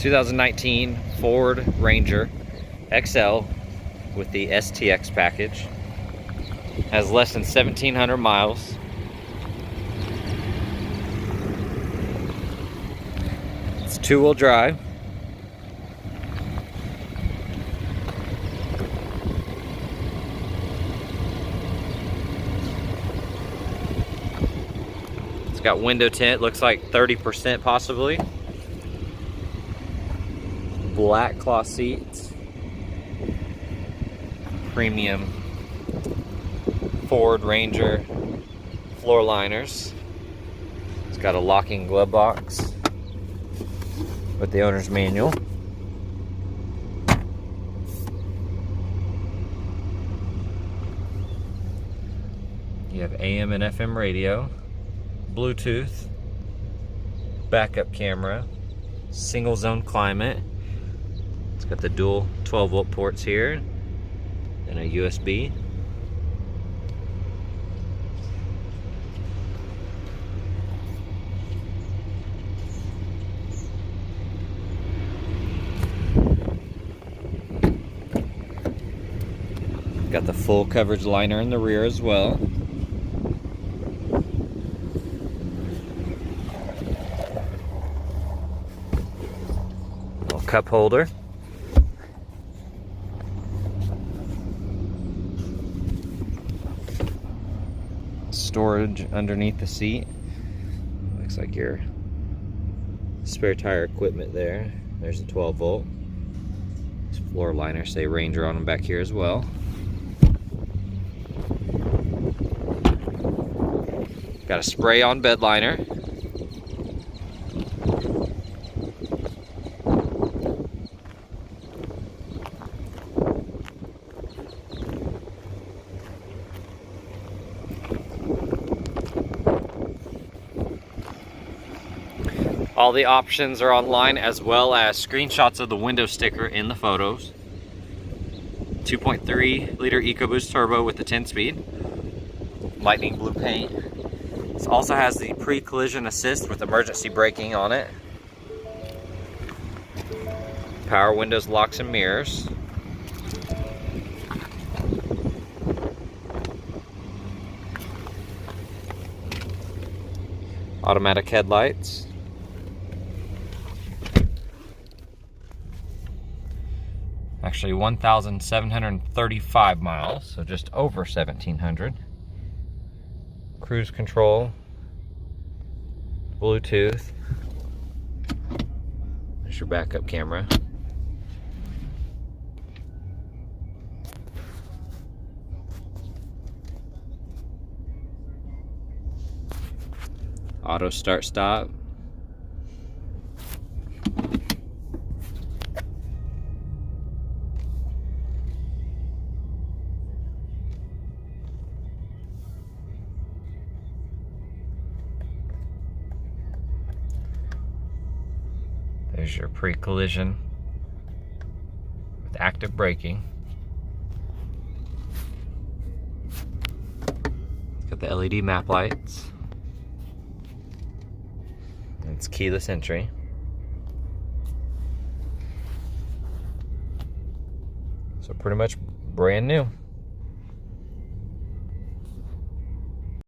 2019 Ford Ranger XL with the STX package. Has less than 1,700 miles. It's two-wheel drive. It's got window tint, looks like 30% possibly. Black cloth seats. Premium Ford Ranger floor liners. It's got a locking glove box with the owner's manual. You have AM and FM radio, Bluetooth, backup camera, single zone climate. It's got the dual 12-volt ports here and a USB. Got the full coverage liner in the rear as well. Little cup holder. Storage underneath the seat. Looks like your spare tire equipment there. There's a 12-volt. These floor liners say Ranger on them back here as well. Got a spray-on bed liner. All the options are online, as well as screenshots of the window sticker in the photos. 2.3 liter EcoBoost turbo with the 10-speed. Lightning blue paint. This also has the pre-collision assist with emergency braking on it. Power windows, locks, and mirrors. Automatic headlights. Actually 1,735 miles, so just over 1,700. Cruise control, Bluetooth. There's your backup camera. Auto start stop. There's your pre-collision with active braking. It's got the LED map lights. And it's keyless entry. So pretty much brand new.